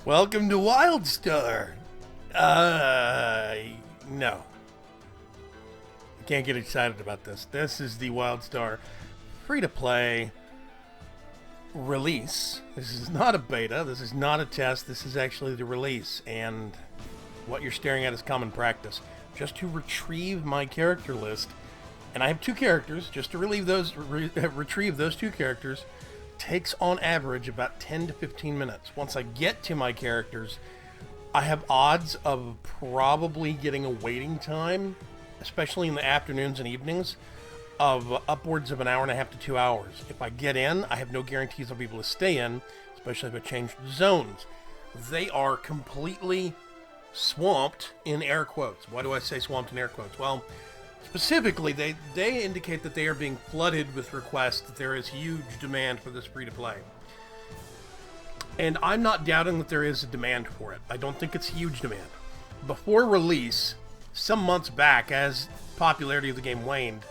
Welcome to Wildstar. No. I can't get excited about this. This is the Wildstar free-to-play release. This is not a beta. This is not a test. This is actually the release. And what you're staring at is common practice. Just to retrieve my character list, and I have two characters, just to retrieve those two characters, takes on average about 10 to 15 minutes. Once I get to my characters, I have odds of probably getting a waiting time, especially in the afternoons and evenings, of upwards of an hour and a half to 2 hours. If I get in, I have no guarantees I'll be able to stay in, especially if I change zones. They are completely swamped in air quotes. Why do I say swamped in air quotes? Well, specifically, they indicate that they are being flooded with requests, that there is huge demand for this free-to-play. And I'm not doubting that there is a demand for it. I don't think it's huge demand. Before release, some months back, as popularity of the game waned,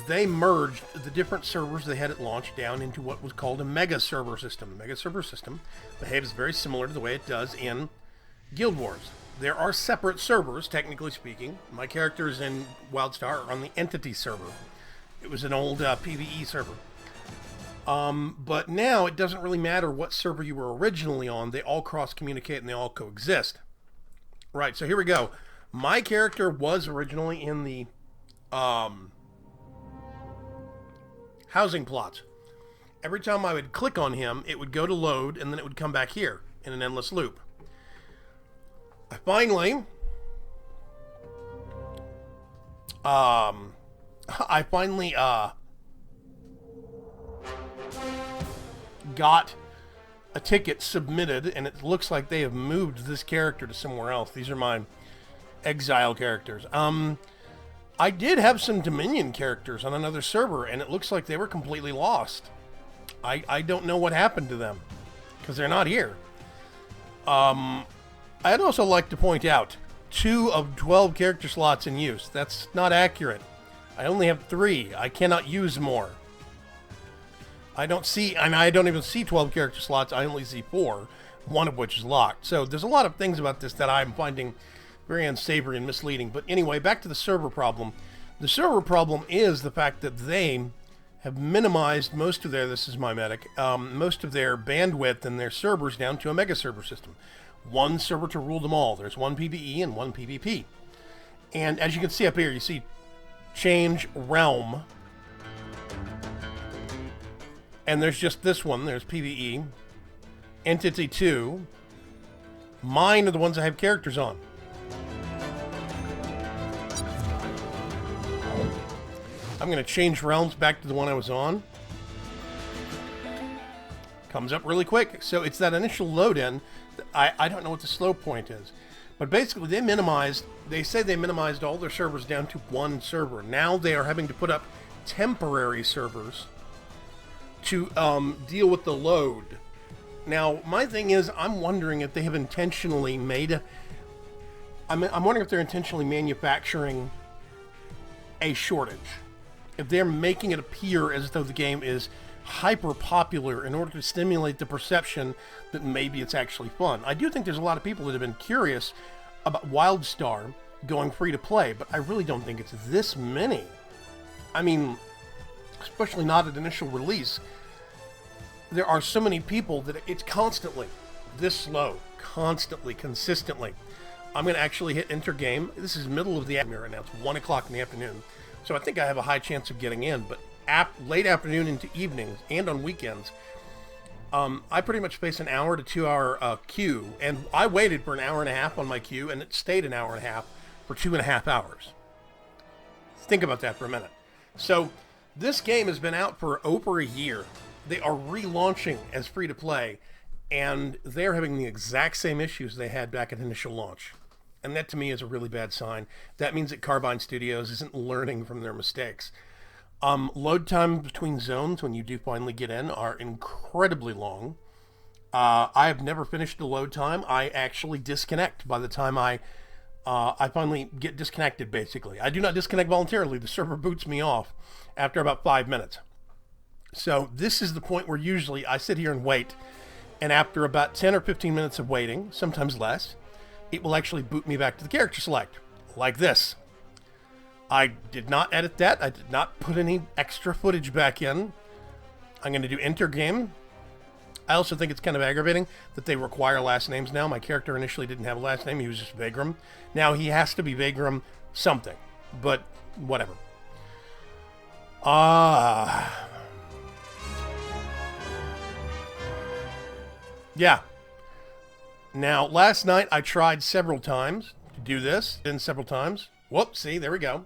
they merged the different servers they had at launch down into what was called a mega server system. The mega server system behaves very similar to the way it does in Guild Wars. There are separate servers, technically speaking. My characters in Wildstar are on the Entity server. It was an old PvE server. But now it doesn't really matter what server you were originally on. They all cross-communicate and they all coexist. Right, so here we go. My character was originally in the housing plots. Every time I would click on him, it would go to load, and then it would come back here in an endless loop. I finally got a ticket submitted, and it looks like they have moved this character to somewhere else. These are my exile characters. I did have some Dominion characters on another server, and it looks like they were completely lost. I don't know what happened to them, because they're not here. I'd also like to point out 2 of 12 character slots in use. That's not accurate. I only have 3. I cannot use more. I don't even see 12 character slots. I only see 4, one of which is locked. So there's a lot of things about this that I'm finding very unsavory and misleading. But anyway, back to the server problem. The server problem is the fact that they have minimized most of their, this is my medic, most of their bandwidth and their servers down to a mega server system. One server to rule them all. There's one PvE and one PvP. And as you can see up here, you see change realm. And there's just this one. There's PvE. Entity 2. Mine are the ones I have characters on. I'm going to change realms back to the one I was on. Comes up really quick. So it's that initial load-in. I don't know what the slow point is. But basically, they say they minimized all their servers down to one server. Now they are having to put up temporary servers to deal with the load. Now, my thing is, I'm wondering if they have intentionally made I'm wondering if they're intentionally manufacturing a shortage. If they're making it appear as though the game is hyper popular in order to stimulate the perception that maybe it's actually fun. I do think there's a lot of people that have been curious about Wildstar going free to play, but I really don't think it's this many. I mean, especially not at initial release. There are so many people that it's constantly this slow, constantly, consistently. I'm going to actually hit enter game. This is middle of the afternoon right now. It's 1 o'clock in the afternoon. So I think I have a high chance of getting in, but late afternoon into evenings and on weekends, I pretty much face an hour to 2 hour queue, and I waited for an hour and a half on my queue, and it stayed an hour and a half for 2.5 hours. Think about that for a minute. So this game has been out for over a year. They are relaunching as free-to-play, and they're having the exact same issues they had back at initial launch. And that to me is a really bad sign. That means that Carbine Studios isn't learning from their mistakes. Load time between zones when you do finally get in are incredibly long. I have never finished the load time. I actually disconnect by the time I finally get disconnected, basically. I do not disconnect voluntarily. The server boots me off after about 5 minutes. So this is the point where usually I sit here and wait And after about 10 or 15 minutes of waiting, sometimes less, it will actually boot me back to the character select, like this. I did not edit that. I did not put any extra footage back in. I'm going to do enter game. I also think it's kind of aggravating that they require last names now. My character initially didn't have a last name. He was just Vaygrim. Now he has to be Vaygrim something, but whatever. Yeah. Now, last night I tried several times to do this. Then several times. Whoops, see, there we go.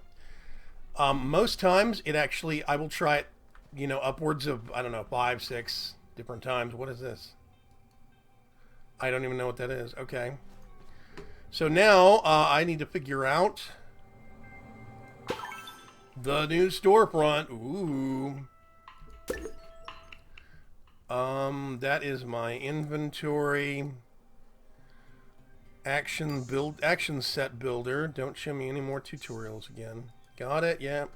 Most times it actually, I will try it, you know, upwards of, I don't know, 5, 6 different times. What is this? I don't even know what that is. Okay. So now I need to figure out the new storefront. Ooh. That is my inventory. Action set builder. Don't show me any more tutorials again. Got it? Yeah.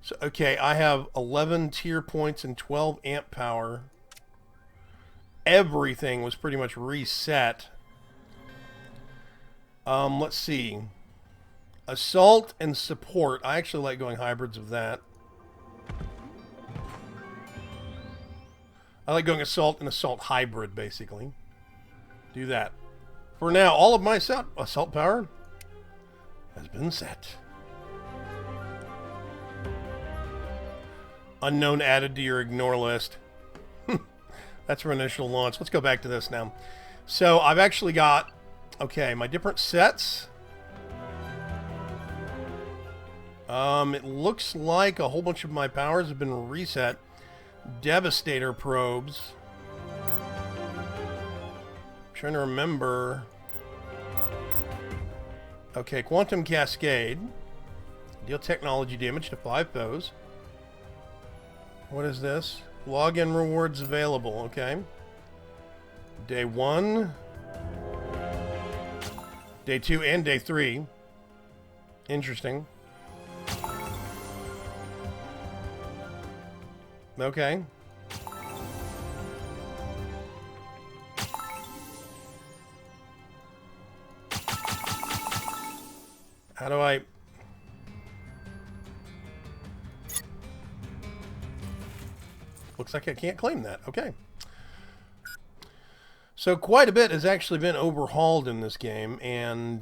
So, okay, I have 11 tier points and 12 amp power. Everything was pretty much reset. Let's see. Assault and support. I actually like going hybrids of that. I like going assault and assault hybrid, basically. Do that. For now, all of my assault power has been set. Unknown added to your ignore list. That's for initial launch. Let's go back to this now. So I've actually got, okay, my different sets. It looks like a whole bunch of my powers have been reset. Devastator probes. Trying to remember. Okay, Quantum Cascade. Deal technology damage to 5 foes. What is this? Login rewards available. Okay. Day 1. Day 2 and day 3. Interesting. Okay. How do I... Looks like I can't claim that. Okay. So quite a bit has actually been overhauled in this game, and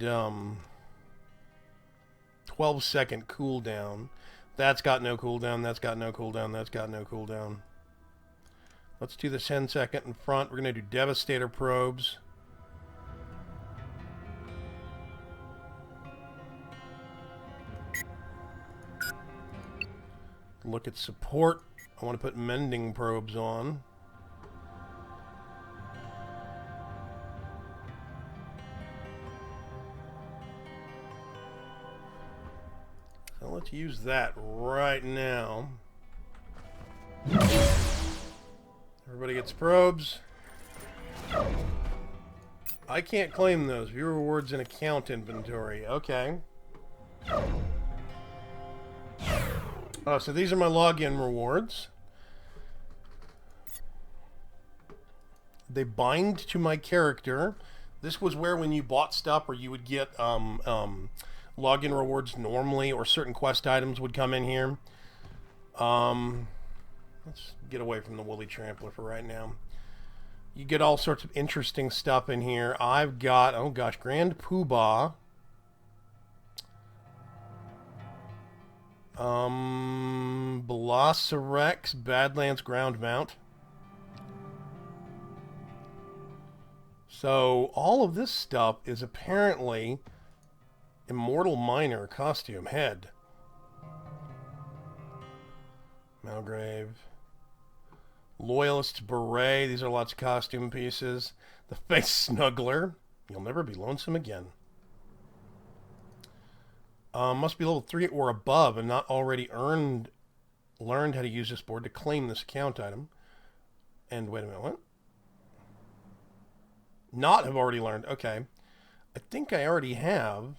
12-second cooldown. That's got no cooldown, that's got no cooldown, that's got no cooldown. Let's do the 10-second in front. We're going to do Devastator probes. Look at support. I want to put mending probes on. So let's use that right now. Everybody gets probes. I can't claim those. View rewards in account inventory. Okay. Oh, so these are my login rewards. They bind to my character. This was where when you bought stuff, or you would get login rewards normally, or certain quest items would come in here. Let's get away from the Woolly Trampler for right now. You get all sorts of interesting stuff in here. I've got, oh gosh, Grand Poobah. Velocirex, Badlands Ground Mount. So all of this stuff is apparently Immortal Miner costume head. Malgrave. Loyalist Beret. These are lots of costume pieces. The Face Snuggler. You'll never be lonesome again. Must be level 3 or above and not already learned how to use this board to claim this account item. And wait a minute, what? Not have already learned. Okay. I think I already have.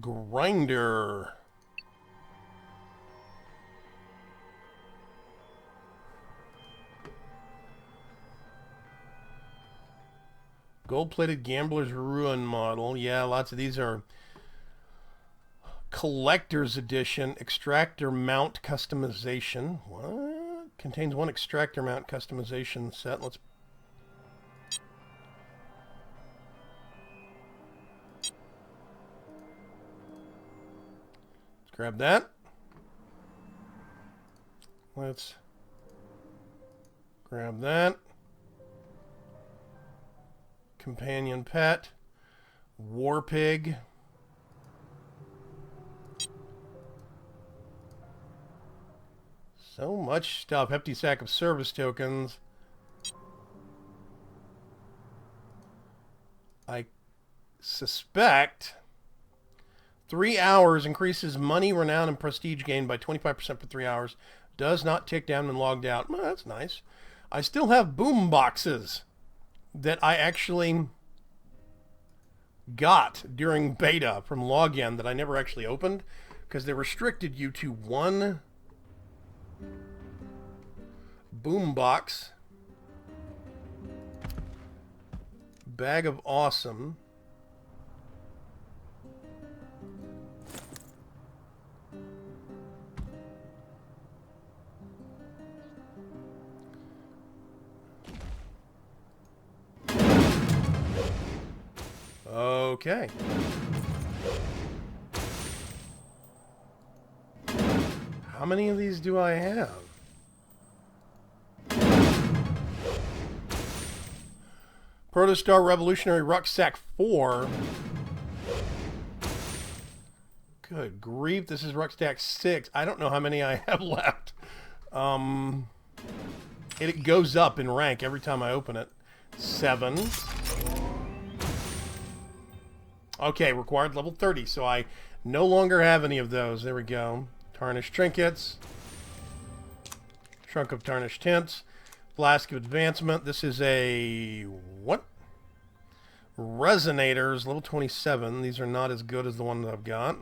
Grinder. Gold-plated Gambler's Ruin model. Yeah, lots of these are collector's edition. Extractor mount customization. What? Contains one extractor mount customization set. Let's grab that. Let's grab that. Companion pet. War pig. So much stuff. Hefty sack of service tokens. I suspect 3 hours increases money, renown, and prestige gain by 25% for 3 hours. Does not tick down when logged out. Well, that's nice. I still have boom boxes that I actually got during beta from login that I never actually opened because they restricted you to one boom box. Bag of awesome. Okay. How many of these do I have? Protostar Revolutionary Rucksack 4. Good grief, this is Rucksack 6. I don't know how many I have left. It goes up in rank every time I open it. 7. Okay, required level 30, so I no longer have any of those. There we go. Tarnished Trinkets. Trunk of Tarnished Tints. Flask of Advancement. This is a... what? Resonators, level 27. These are not as good as the one that I've got.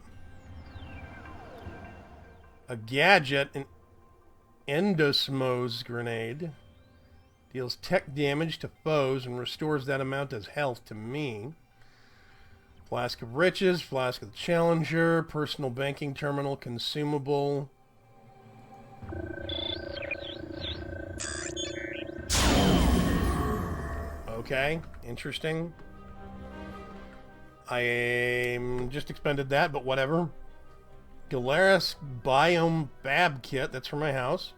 A Gadget, an Endosmose Grenade. Deals tech damage to foes and restores that amount as health to me. Flask of Riches, Flask of the Challenger, Personal Banking Terminal, Consumable. Okay, interesting. I just expended that, but whatever. Galeris Biome Bab Kit, that's for my house.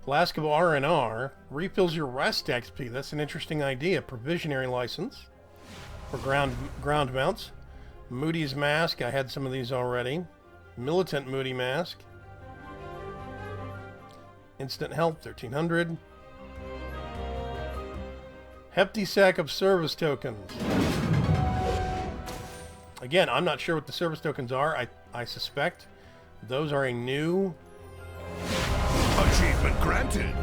Flask of R&R, refills your rest XP. That's an interesting idea. Provisionary license for ground mounts. Moody's Mask, I had some of these already. Militant Moody Mask. Instant Health, 1300. Hefty Sack of Service Tokens. Again, I'm not sure what the service tokens are. I suspect those are a new... Achievement granted.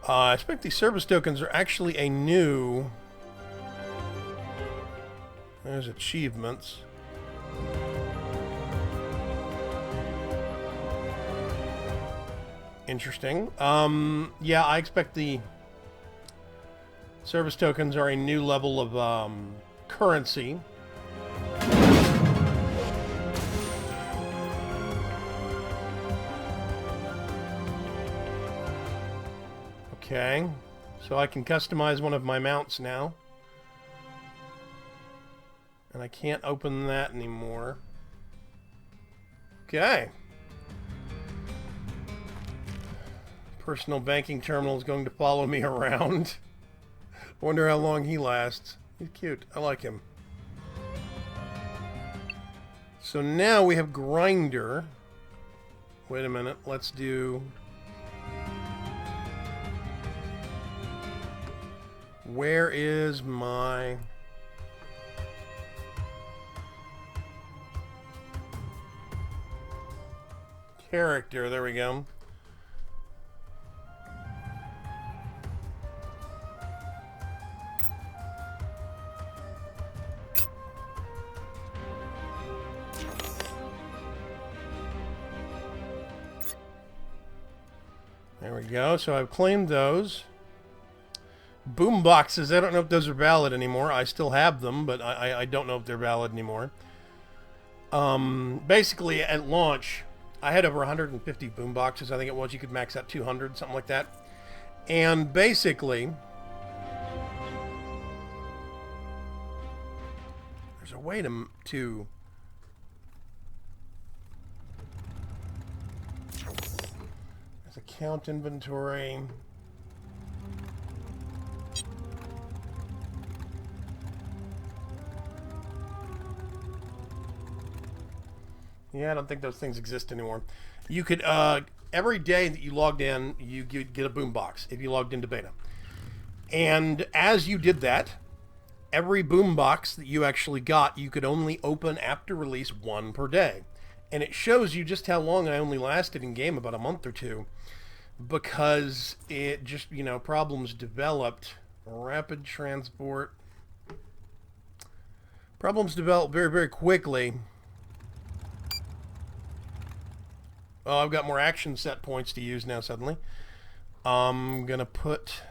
I expect these service tokens are actually a new... There's achievements. Interesting. Yeah, I expect the service tokens are a new level of currency. Okay, so I can customize one of my mounts now. And I can't open that anymore. Okay. Personal banking terminal is going to follow me around. Wonder how long he lasts. He's cute. I like him. So now we have Grinder. Wait a minute. Let's do... Where is my... character? There we go. we go. So I've claimed those. Boom boxes. I don't know if those are valid anymore. I still have them, but I don't know if they're valid anymore. Basically, at launch, I had over 150 boom boxes. I think it was. You could max out 200, something like that. And basically, there's a way to there's a count inventory. Yeah, I don't think those things exist anymore. You could, every day that you logged in, you get a boom box if you logged into beta. And as you did that, every boom box that you actually got, you could only open after release 1 per day. And it shows you just how long I only lasted in game, about a month or two, because it just, you know, problems developed. Rapid transport. Problems developed very, very quickly. Oh, I've got more action set points to use now suddenly. I'm gonna put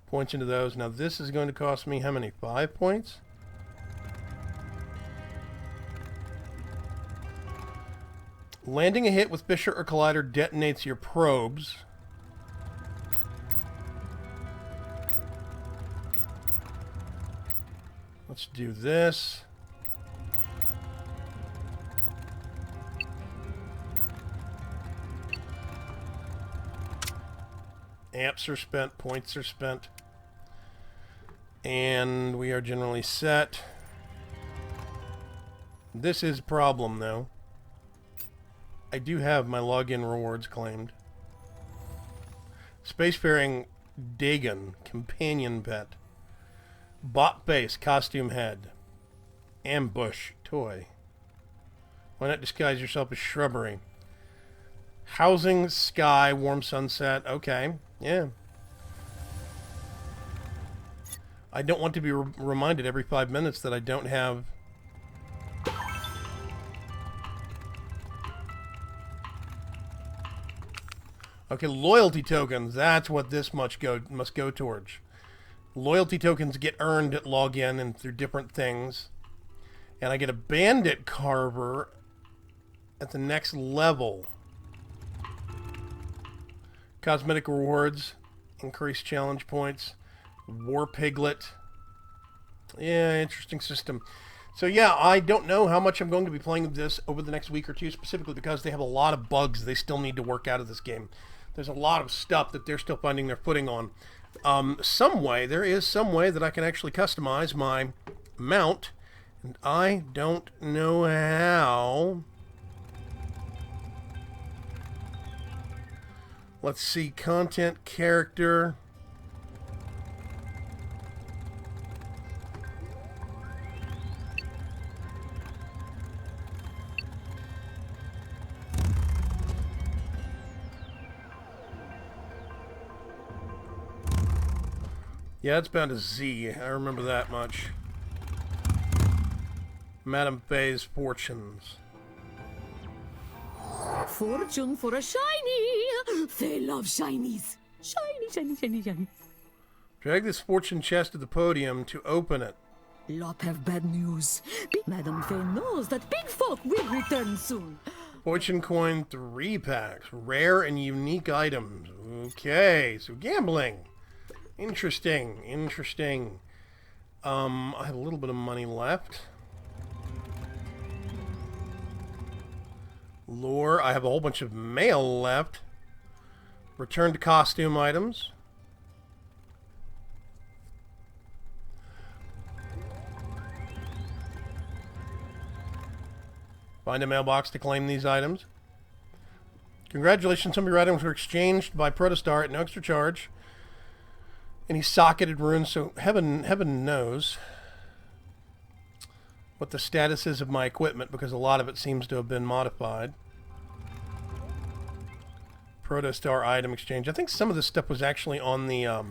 points into those. Now this is going to cost me how many? 5 points? Landing a hit with Fisher or Collider detonates your probes. Let's do this. Amps are spent, points are spent. And we are generally set. This is a problem, though. I do have my login rewards claimed. Spacefaring Dagon, companion pet. Bot base, costume head. Ambush, toy. Why not disguise yourself as shrubbery? Housing, sky, warm sunset. Okay, yeah. I don't want to be reminded every 5 minutes that I don't have... Okay, loyalty tokens. That's what this must go towards. Loyalty tokens get earned at login and through different things. And I get a bandit carver at the next level. Cosmetic rewards, increased challenge points, war piglet. Yeah, interesting system. So yeah, I don't know how much I'm going to be playing this over the next week or two, specifically because they have a lot of bugs they still need to work out of this game. There's a lot of stuff that they're still finding their footing on. There is some way that I can actually customize my mount, and I don't know how. Let's see, content, character. Yeah, it's bound to Z. I remember that much. Madame Faye's fortunes. Fortune for a shiny! They love shinies. Shiny, shiny, shiny, shiny. Drag this fortune chest to the podium to open it. Lot have bad news. Madame Faye knows that big folk will return soon. Fortune coin 3 packs. Rare and unique items. Okay, so gambling. Interesting, interesting. I have a little bit of money left. Lore, I have a whole bunch of mail left. Return to costume items. Find a mailbox to claim these items. Congratulations, some of your items were exchanged by Protostar at no extra charge. Any socketed runes, so heaven knows what the status is of my equipment, because a lot of it seems to have been modified. Protostar item exchange. I think some of this stuff was actually on the... I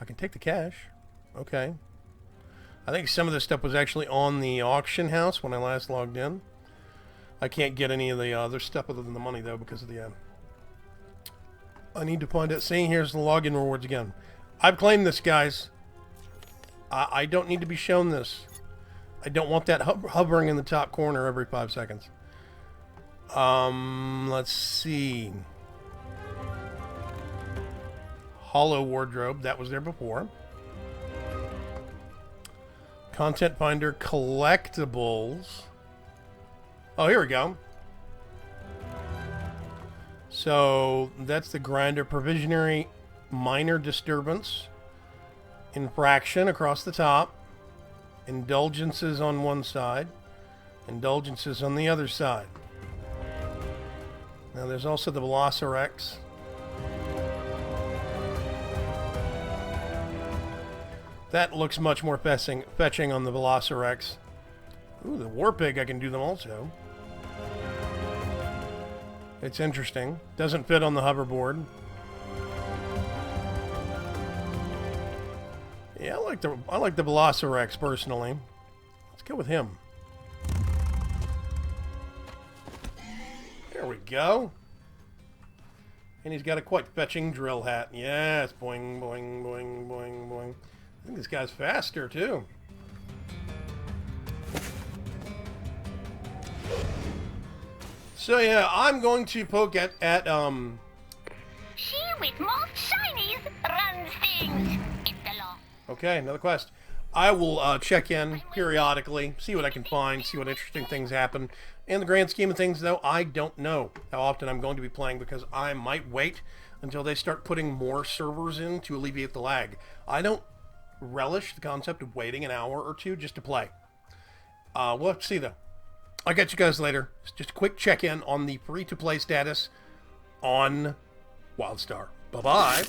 can take the cash. Okay. I think some of this stuff was actually on the auction house when I last logged in. I can't get any of the other stuff other than the money, though, because of the... I need to find out. See, here's the login rewards again. I've claimed this, guys. I don't need to be shown this. I don't want that hovering in the top corner every 5 seconds. Let's see. Hollow wardrobe. That was there before. Content finder, collectibles. Oh, here we go. So that's the grinder. Provisionary minor disturbance. Infraction across the top. Indulgences on one side. Indulgences on the other side. Now there's also the Velocirex. That looks much more fetching on the Velocirex. Ooh, the Warpig, I can do them also. It's interesting. Doesn't fit on the hoverboard. Yeah, I like the Velocirex personally. Let's go with him. There we go. And he's got a quite fetching drill hat. Yes, boing, boing, boing, boing, boing. I think this guy's faster too. So yeah, I'm going to poke at She with most shinies runs things. It's the law. Okay, another quest. I will check in periodically, see what I can find, see what interesting things happen. In the grand scheme of things, though, I don't know how often I'm going to be playing because I might wait until they start putting more servers in to alleviate the lag. I don't relish the concept of waiting an hour or two just to play. We'll have to see, though. I'll catch you guys later. It's just a quick check-in on the free-to-play status on Wildstar. Bye-bye.